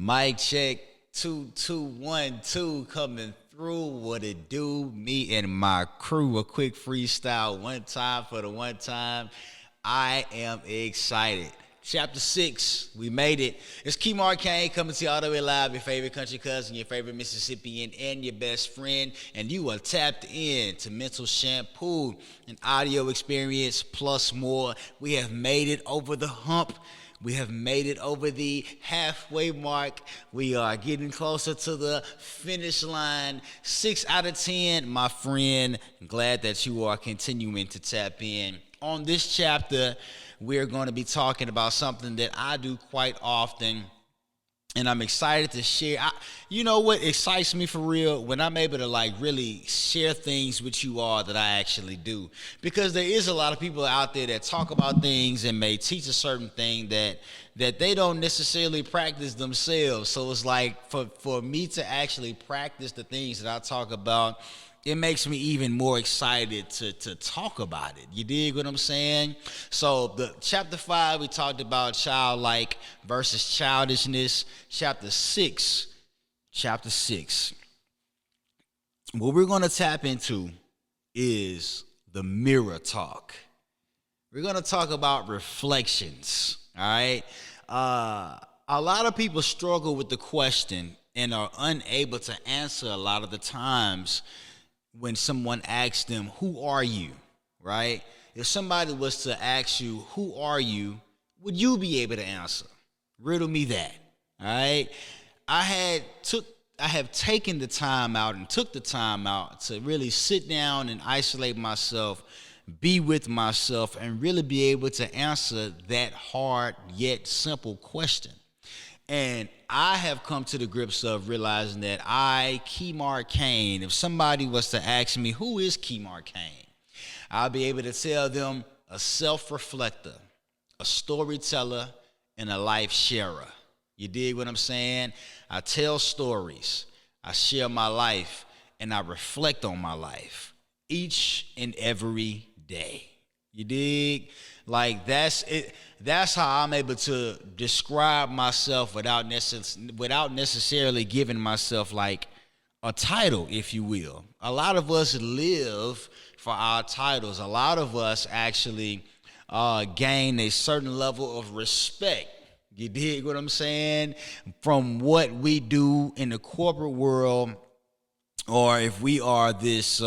Mic check 2212 coming through. What it do? Me and my crew. A quick freestyle. One time for the one time. I am excited. Chapter 6, we made it. It's Keem Arcane coming to you all the way live. Your favorite country cousin, your favorite Mississippian, and your best friend. And you are tapped in to Mental Shampoo, an audio experience plus more. We have made it over the hump. We have made it over the halfway mark. We are getting closer to the finish line. 6 out of 10, my friend. I'm glad that you are continuing to tap in. On this chapter, we're going to be talking about something that I do quite often, and I'm excited to share. You know what excites me for real? When I'm able to really share things with you all that I actually do. Because there is a lot of people out there that talk about things and may teach a certain thing that they don't necessarily practice themselves. So it's like for me to actually practice the things that I talk about, it makes me even more excited to talk about it. You dig what I'm saying? So the chapter 5, we talked about childlike versus childishness. Chapter 6, what we're going to tap into is the mirror talk. We're going to talk about reflections, all right? A lot of people struggle with the question and are unable to answer a lot of the times when someone asks them, who are you, right? If somebody was to ask you, who are you, would you be able to answer? Riddle me that, all right? I have taken the time out and took the time out to really sit down and isolate myself, be with myself, and really be able to answer that hard yet simple question. And I have come to the grips of realizing that Keem Arcane, if somebody was to ask me, who is Keem Arcane? I'll be able to tell them a self-reflector, a storyteller, and a life sharer. You dig what I'm saying? I tell stories, I share my life, and I reflect on my life each and every day. You dig? That's it. That's how I'm able to describe myself without necessarily giving myself a title, if you will. A lot of us live for our titles. A lot of us actually gain a certain level of respect. You dig what I'm saying? From what we do in the corporate world, or if we are this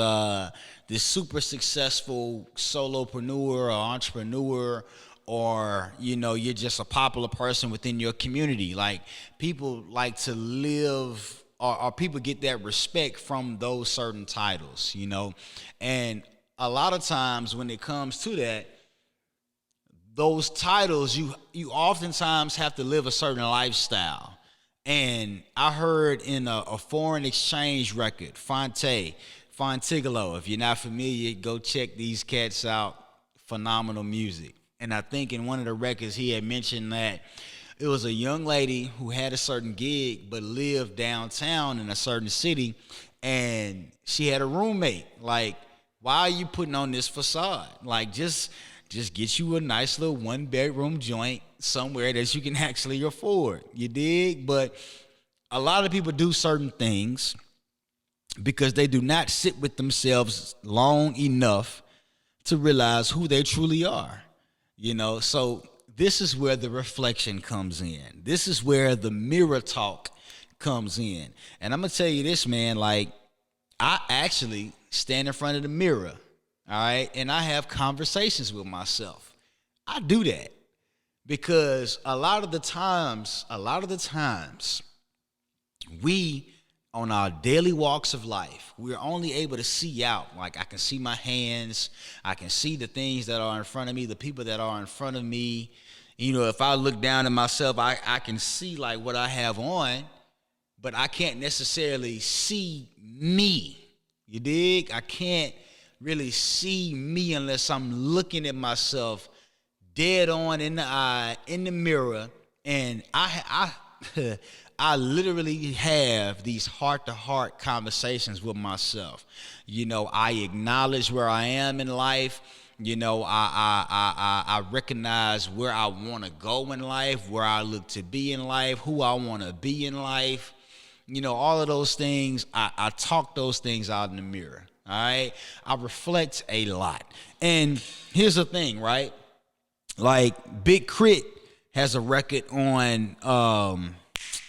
super successful solopreneur or entrepreneur, or you're just a popular person within your community. People like to live, or people get that respect from those certain titles, and a lot of times when it comes to that, those titles, you oftentimes have to live a certain lifestyle. And I heard in a foreign exchange record, Fontigolo, if you're not familiar, go check these cats out. Phenomenal music. And I think in one of the records he had mentioned that it was a young lady who had a certain gig but lived downtown in a certain city, and she had a roommate. Why are you putting on this facade? Just get you a nice little 1-bedroom joint somewhere that you can actually afford. You dig? But a lot of people do certain things because they do not sit with themselves long enough to realize who they truly are. So this is where the reflection comes in. This is where the mirror talk comes in. And I'm going to tell you this, man, I actually stand in front of the mirror, all right, and I have conversations with myself. I do that because a lot of the times, we, on our daily walks of life, we're only able to see out. I can see my hands. I can see the things that are in front of me, the people that are in front of me. If I look down at myself, I can see what I have on, but I can't necessarily see me. You dig? I can't really see me unless I'm looking at myself dead on in the eye, in the mirror, and I literally have these heart-to-heart conversations with myself. I acknowledge where I am in life. You know, I recognize where I want to go in life, where I look to be in life, who I want to be in life. You know, all of those things, I talk those things out in the mirror. All right. I reflect a lot. And here's the thing, right? Like Big Crit has a record on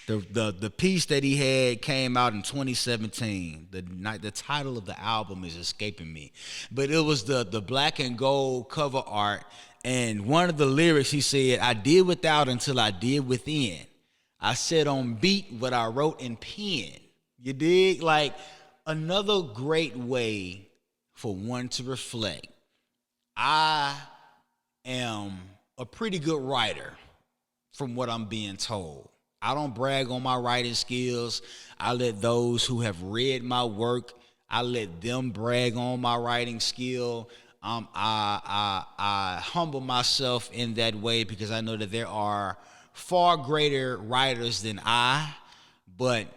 the piece that he had came out in 2017. The title of the album is escaping me, but it was the black and gold cover art. And one of the lyrics, he said, "I did without until I did within. I said on beat what I wrote in pen." You dig? Like another great way for one to reflect. I am a pretty good writer from what I'm being told. I don't brag on my writing skills. I let those who have read my work, I let them brag on my writing skill. I humble myself in that way because I know that there are far greater writers than I, but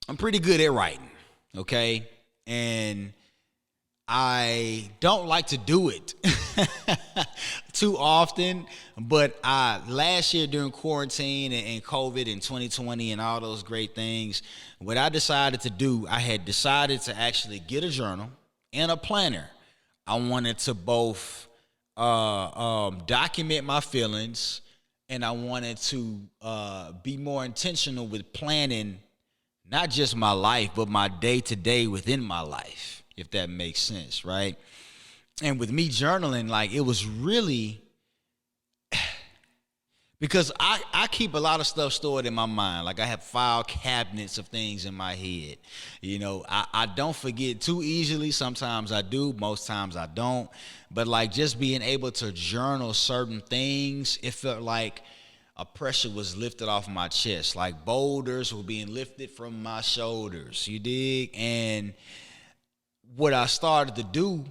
I'm pretty good at writing, okay? And I don't like to do it too often, but last year during quarantine and COVID and 2020 and all those great things, what I decided to do, I had decided to actually get a journal and a planner. I wanted to both document my feelings, and I wanted to be more intentional with planning not just my life, but my day-to-day within my life, if that makes sense, right? And with me journaling, like it was really because I keep a lot of stuff stored in my mind. Like I have file cabinets of things in my head. You know, I don't forget too easily. Sometimes I do, most times I don't. But like just being able to journal certain things, it felt like a pressure was lifted off my chest. Like boulders were being lifted from my shoulders. You dig? And what I started to do,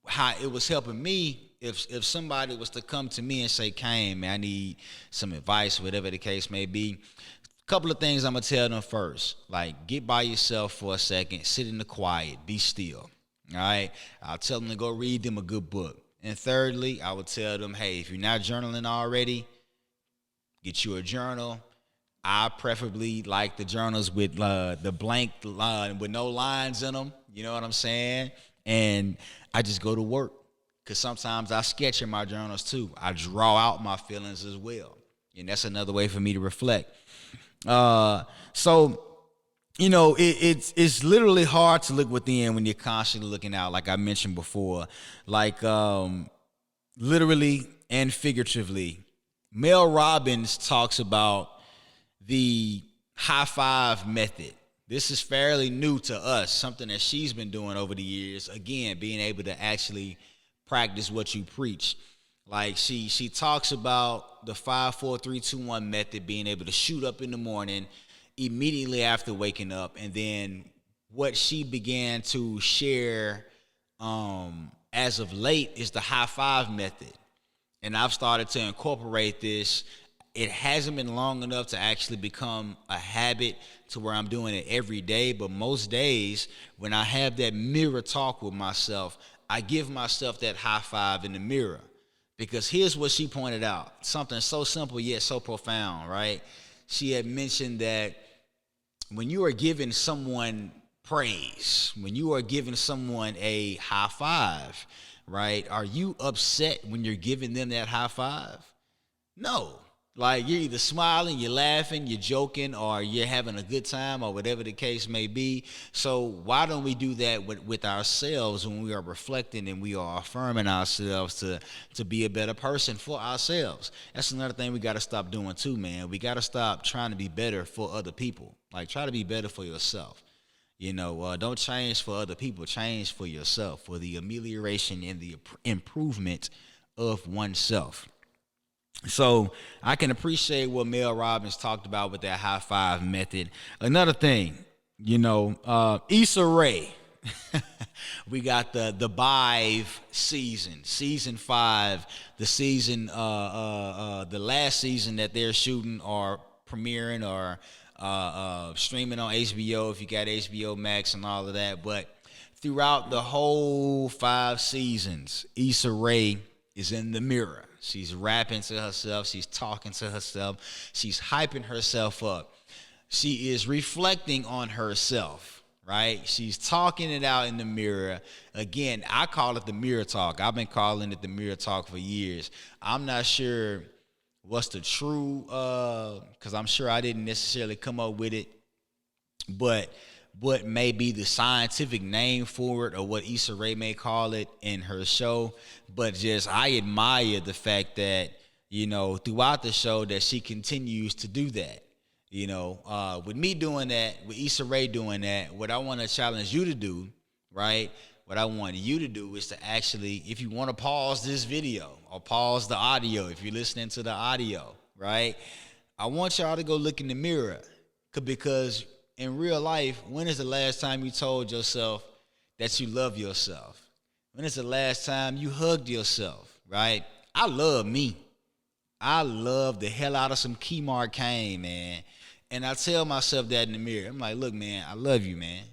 how it was helping me, if somebody was to come to me and say, "Kane, man, I need some advice," whatever the case may be, a couple of things I'm gonna tell them first. Like, get by yourself for a second, sit in the quiet, be still. All right. I'll tell them to go read them a good book. And thirdly, I would tell them, hey, if you're not journaling already, get you a journal. I preferably like the journals with the blank line with no lines in them. You know what I'm saying? And I just go to work because sometimes I sketch in my journals too. I draw out my feelings as well, and that's another way for me to reflect. So you know, it's literally hard to look within when you're constantly looking out. Like I mentioned before, like literally and figuratively. Mel Robbins talks about the high five method. This is fairly new to us, something that she's been doing over the years. Again, being able to actually practice what you preach. Like she talks about the 5, 4, 3, 2, 1 method, being able to shoot up in the morning immediately after waking up. And then what she began to share as of late is the high five method. And I've started to incorporate this. It hasn't been long enough to actually become a habit to where I'm doing it every day. But most days when I have that mirror talk with myself, I give myself that high five in the mirror. Because here's what she pointed out. Something so simple yet so profound, right? She had mentioned that when you are giving someone praise, when you are giving someone a high five, right? Are you upset when you're giving them that high five? No. Like you're either smiling, you're laughing, you're joking, or you're having a good time, or whatever the case may be. So why don't we do that with ourselves when we are reflecting and we are affirming ourselves to be a better person for ourselves? That's another thing we got to stop doing too, man. We got to stop trying to be better for other people. Like try to be better for yourself. You know, don't change for other people. Change for yourself, for the amelioration and the improvement of oneself. So I can appreciate what Mel Robbins talked about with that high five method. Another thing, you know, Issa Rae. We got the Bive season 5, the season, the last season that they're shooting or premiering or streaming on HBO if you got HBO Max and all of that. But throughout the whole 5 seasons, Issa Rae is in the mirror. She's rapping to herself. She's talking to herself. She's hyping herself up. She is reflecting on herself, right? She's talking it out in the mirror. Again, I call it the mirror talk. I've been calling it the mirror talk for years. I'm not sure what's the true, because I'm sure I didn't necessarily come up with it, but what may be the scientific name for it or what Issa Rae may call it in her show. But just I admire the fact that, throughout the show that she continues to do that. With me doing that, with Issa Rae doing that, what I want to challenge you to do, right? What I want you to do is to actually, if you want to pause this video or pause the audio, if you're listening to the audio, right? I want y'all to go look in the mirror because in real life, when is the last time you told yourself that you love yourself? When is the last time you hugged yourself, right? I love me. I love the hell out of some Key Marcaine, man. And I tell myself that in the mirror. I'm like, look, man, I love you, man.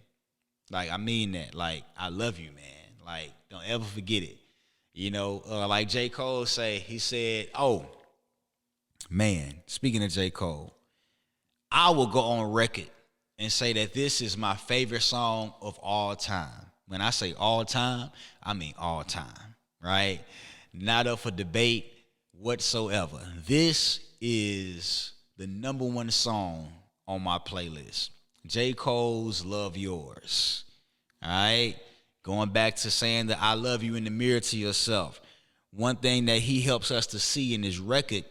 Like, I mean that. Like, I love you, man. Like, don't ever forget it. Like J. Cole he said, oh, man, speaking of J. Cole, I will go on record and say that this is my favorite song of all time. When I say all time, I mean all time, right? Not up for debate whatsoever. This is the number one song on my playlist. J. Cole's Love Yours. All right? Going back to saying that I love you in the mirror to yourself. One thing that he helps us to see in his record,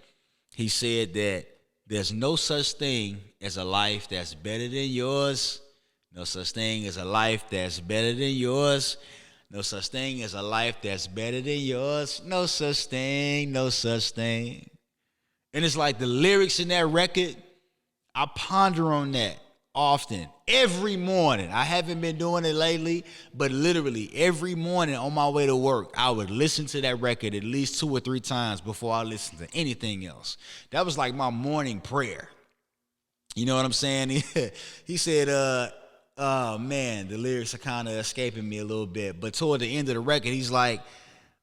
he said that there's no such thing as a life that's better than yours. No such thing as a life that's better than yours. No such thing as a life that's better than yours. No such thing, no such thing. And it's like the lyrics in that record, I ponder on that often. Every morning. I haven't been doing it lately, but literally every morning on my way to work, I would listen to that record at least 2 or 3 times before I listened to anything else. That was like my morning prayer. You know what I'm saying? He said, man, the lyrics are kind of escaping me a little bit. But toward the end of the record, he's like,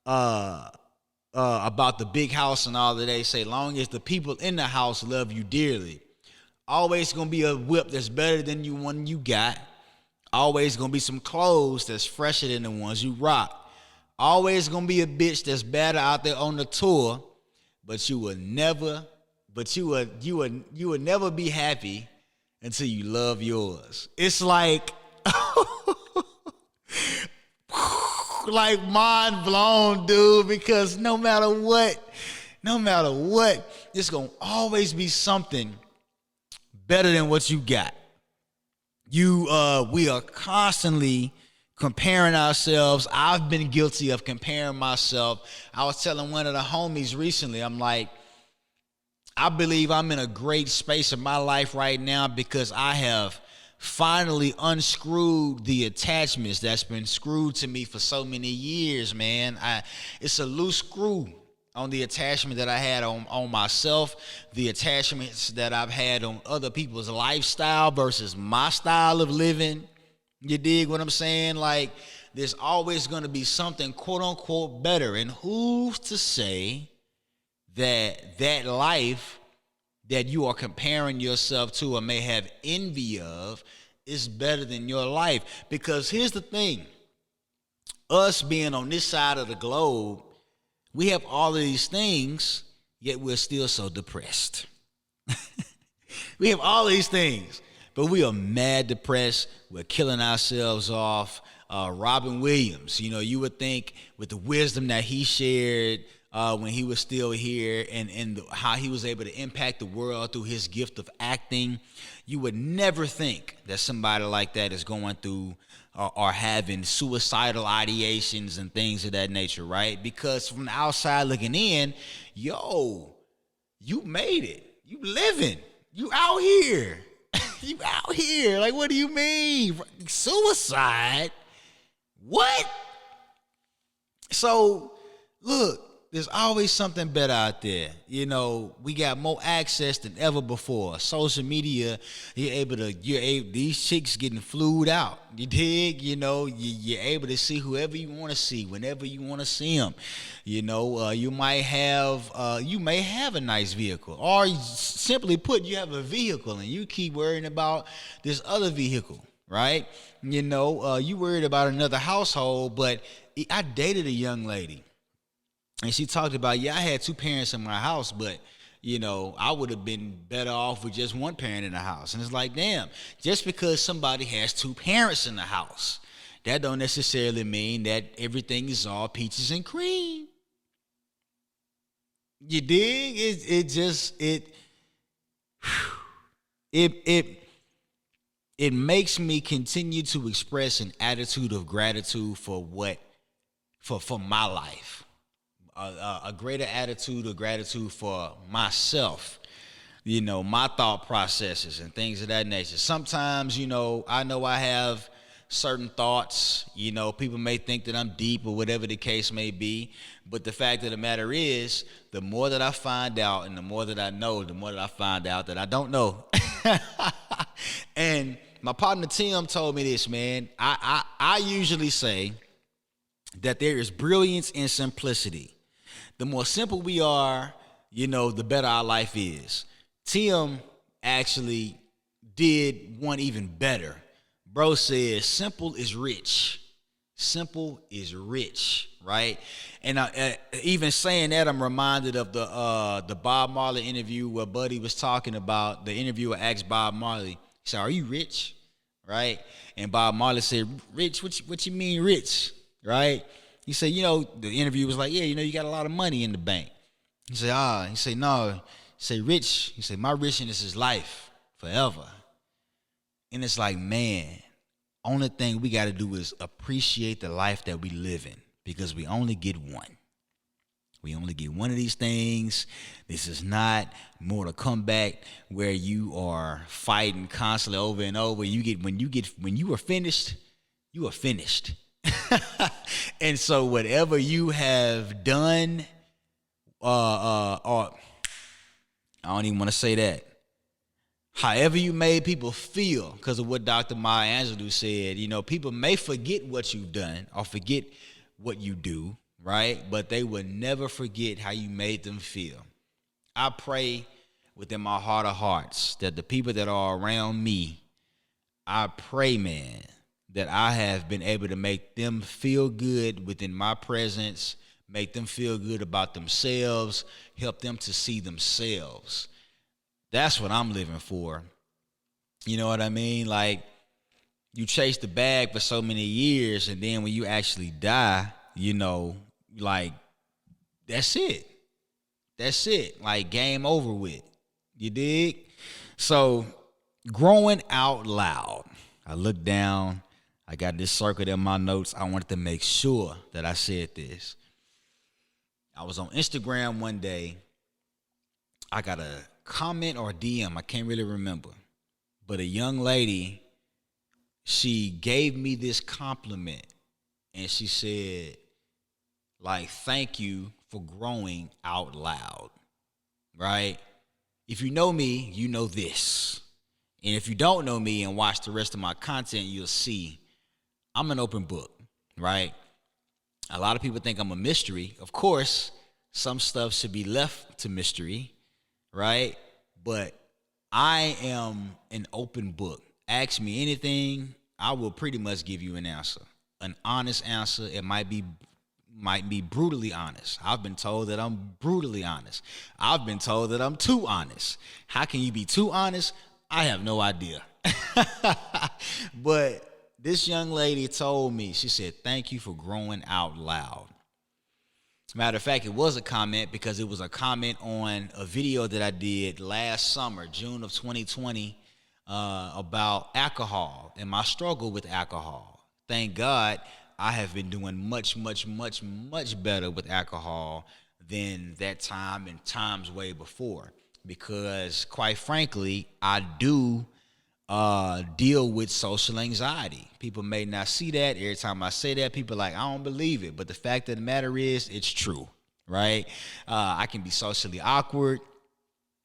about the big house and all that. They say, long as the people in the house love you dearly, always gonna be a whip that's better than you one you got. Always gonna be some clothes that's fresher than the ones you rock. Always gonna be a bitch that's better out there on the tour, but you will never be happy until you love yours. It's like like mind blown, dude, because no matter what, it's gonna always be something better than what you got. We are constantly comparing ourselves. I've been guilty of comparing myself. I was telling one of the homies recently, I'm like, I believe I'm in a great space in my life right now because I have finally unscrewed the attachments that's been screwed to me for so many years, man. It's a loose screw on the attachment that I had on myself, the attachments that I've had on other people's lifestyle versus my style of living. You dig what I'm saying? Like, there's always going to be something quote unquote better. And who's to say that life that you are comparing yourself to or may have envy of is better than your life? Because here's the thing, us being on this side of the globe, we have all of these things, yet we're still so depressed. We have all of these things, but we are mad depressed. We're killing ourselves off. Robin Williams, you would think with the wisdom that he shared when he was still here and how he was able to impact the world through his gift of acting, you would never think that somebody like that is going through or having suicidal ideations and things of that nature, right? Because from the outside looking in, you made it. You living. You out here. You out here. Like, what do you mean? Suicide? What? So, look, there's always something better out there. We got more access than ever before. Social media, these chicks getting flued out. You dig? You're able to see whoever you want to see, whenever you want to see them. You may have a nice vehicle, or simply put, you have a vehicle and you keep worrying about this other vehicle, right? You worried about another household, but I dated a young lady. And she talked about, I had two parents in my house, but, I would have been better off with just one parent in the house. And it's like, damn, just because somebody has two parents in the house, that don't necessarily mean that everything is all peaches and cream. You dig? It makes me continue to express an attitude of gratitude for my life. A greater attitude of gratitude for myself, my thought processes and things of that nature. Sometimes, I know I have certain thoughts, people may think that I'm deep or whatever the case may be. But the fact of the matter is, the more that I find out and the more that I know, the more that I find out that I don't know. And my partner Tim told me this, man. I usually say that there is brilliance in simplicity. The more simple we are, the better our life is. Tim actually did one even better. Bro says simple is rich. Simple is rich, right? And even saying that, I'm reminded of the Bob Marley interview where Buddy was talking about, the interviewer asked Bob Marley, he said, "Are you rich?" Right? And Bob Marley said, "Rich? What you mean rich?" Right? He said, the interview was like, you got a lot of money in the bank. He said, he said, no. He said, rich. He said, my richness is life forever. And it's like, man, only thing we got to do is appreciate the life that we live in, because we only get one. We only get one of these things. This is not Mortal Kombat where you are fighting constantly over and over. When you are finished, you are finished. And so whatever you have done, or I don't even want to say that. However you made people feel, because of what Dr. Maya Angelou said, people may forget what you've done or forget what you do, right? But they will never forget how you made them feel. I pray within my heart of hearts that the people that are around me, I pray, man, that I have been able to make them feel good within my presence, make them feel good about themselves, help them to see themselves. That's what I'm living for. You know what I mean? Like, you chase the bag for so many years, and then when you actually die, like, that's it. That's it. Like, game over with. You dig? So, growing out loud. I look down. I got this circled in my notes. I wanted to make sure that I said this. I was on Instagram one day. I got a comment or DM. I can't really remember. But a young lady, she gave me this compliment. And she said, like, thank you for growing out loud. Right? If you know me, you know this. And if you don't know me and watch the rest of my content, you'll see I'm an open book, right? A lot of people think I'm a mystery. Of course, some stuff should be left to mystery, right? But I am an open book. Ask me anything, I will pretty much give you an answer. An honest answer. It might be brutally honest. I've been told that I'm brutally honest. I've been told that I'm too honest. How can you be too honest? I have no idea. But this young lady told me, she said, thank you for growing out loud. Matter of fact, it was a comment because it was a comment on a video that I did last summer, June of 2020, about alcohol and my struggle with alcohol. Thank God I have been doing much, much, much, much better with alcohol than that time and times way before. Because, quite frankly, I do deal with social anxiety. People may not see that. Every time I say that, people are like, I don't believe it. But the fact of the matter is, it's true. right? I can be socially awkward.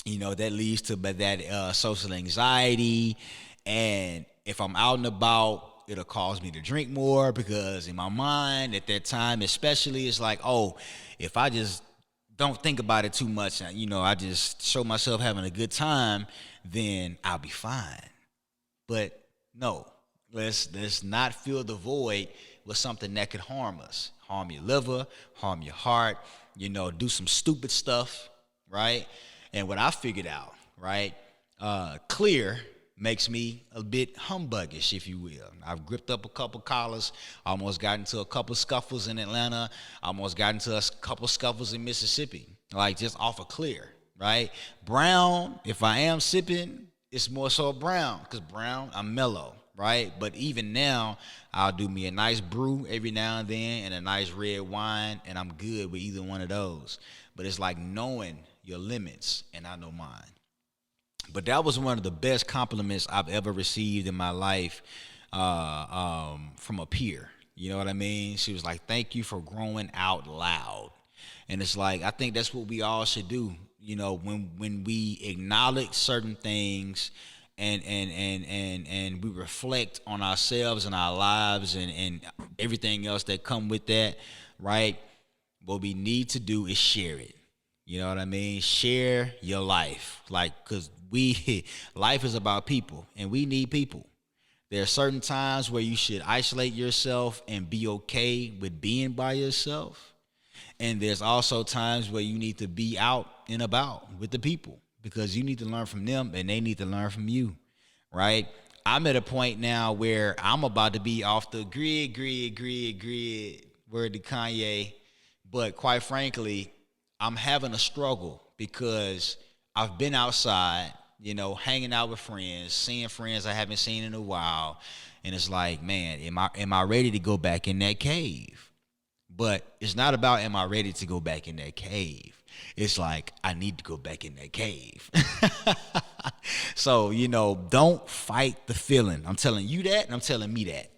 That leads to that social anxiety. And if I'm out and about, it'll cause me to drink more because in my mind at that time, especially, it's like, oh, if I just don't think about it too much, I just show myself having a good time, then I'll be fine. But no, let's not fill the void with something that could harm us, harm your liver, harm your heart. Do some stupid stuff, right? And what I figured out, right? Clear makes me a bit humbuggish, if you will. I've gripped up a couple collars, almost got into a couple scuffles in Atlanta, almost got into a couple scuffles in Mississippi, like just off of clear, right? Brown, if I am sipping, it's more so brown, because brown, I'm mellow, right? But even now, I'll do me a nice brew every now and then and a nice red wine, and I'm good with either one of those. But it's like knowing your limits, and I know mine. But that was one of the best compliments I've ever received in my life from a peer. You know what I mean? She was like, "Thank you for growing out loud." And it's like, I think that's what we all should do. When we acknowledge certain things and we reflect on ourselves and our lives and everything else that come with that, right? What we need to do is share it. You know what I mean? Share your life. Because life is about people, and we need people. There are certain times where you should isolate yourself and be okay with being by yourself. And there's also times where you need to be out and about with the people because you need to learn from them and they need to learn from you, right? I'm at a point now where I'm about to be off the grid, word to Kanye. But quite frankly, I'm having a struggle because I've been outside, hanging out with friends, seeing friends I haven't seen in a while. And it's like, man, am I ready to go back in that cave? But it's not about am I ready to go back in that cave. It's like I need to go back in that cave. So, don't fight the feeling. I'm telling you that, and I'm telling me that.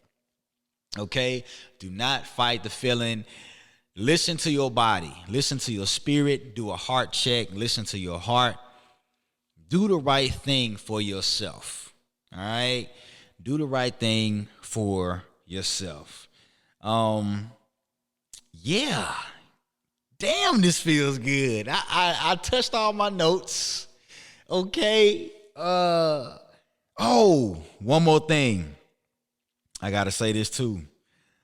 Okay? Do not fight the feeling. Listen to your body. Listen to your spirit. Do a heart check. Listen to your heart. Do the right thing for yourself. All right? Do the right thing for yourself. Yeah. Damn, this feels good. I touched all my notes. Okay. One more thing. I gotta say this too.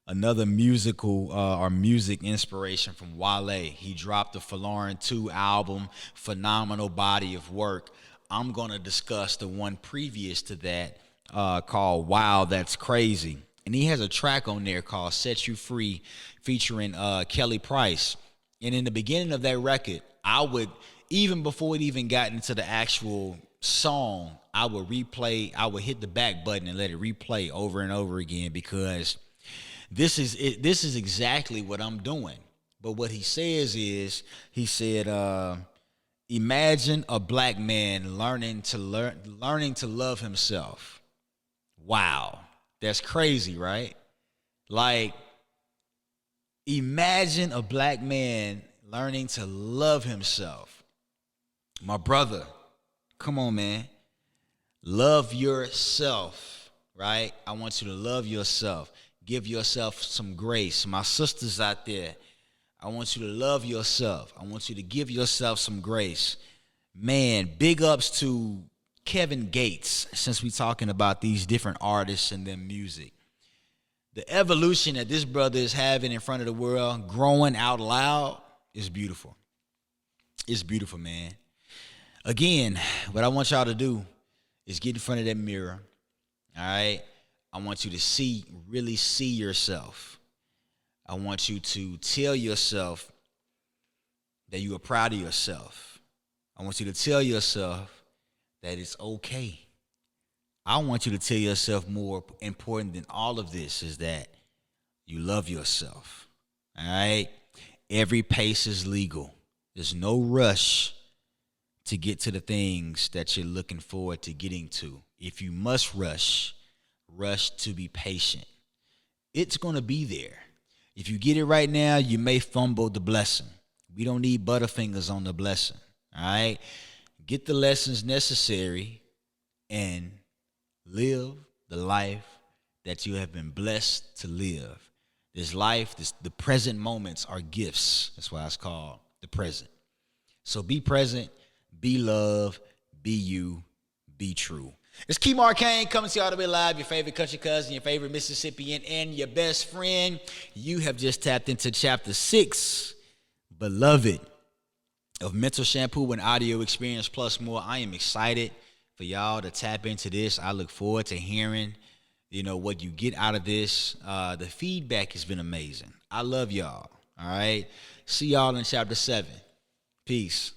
Another musical or music inspiration from Wale. He dropped the Forlorn 2 album, phenomenal body of work. I'm gonna discuss the one previous to that called Wow, That's Crazy. And he has a track on there called Set You Free featuring Kelly Price. And in the beginning of that record, I would, even before it even got into the actual song, I would hit the back button and let it replay over and over again because this is it. This is exactly what I'm doing. But what he says is, he said, imagine a black man learning to love himself. Wow. That's crazy, right? Like, imagine a black man learning to love himself. My brother, come on, man. Love yourself, right? I want you to love yourself. Give yourself some grace. My sisters out there, I want you to love yourself. I want you to give yourself some grace. Man, big ups to Kevin Gates, since we're talking about these different artists and their music. The evolution that this brother is having in front of the world, growing out loud, is beautiful. It's beautiful, man. Again, what I want y'all to do is get in front of that mirror, all right? I want you to really see yourself. I want you to tell yourself that you are proud of yourself. I want you to tell yourself that it's okay. I want you to tell yourself, more important than all of this, is that you love yourself. All right? Every pace is legal. There's no rush to get to the things that you're looking forward to getting to. If you must rush to be patient. It's going to be there. If you get it right now, you may fumble the blessing. We don't need butterfingers on the blessing. All right. Get the lessons necessary and live the life that you have been blessed to live. This life, the present moments are gifts. That's why it's called the present. So be present, be love, be you, be true. It's Key Marcane coming to y'all to be live, your favorite country cousin, your favorite Mississippian, and your best friend. You have just tapped into chapter 6, beloved, of Mental Shampoo and Audio Experience Plus More. I am excited for y'all to tap into this. I look forward to hearing, what you get out of this. The feedback has been amazing. I love y'all. All right. See y'all in chapter 7. Peace.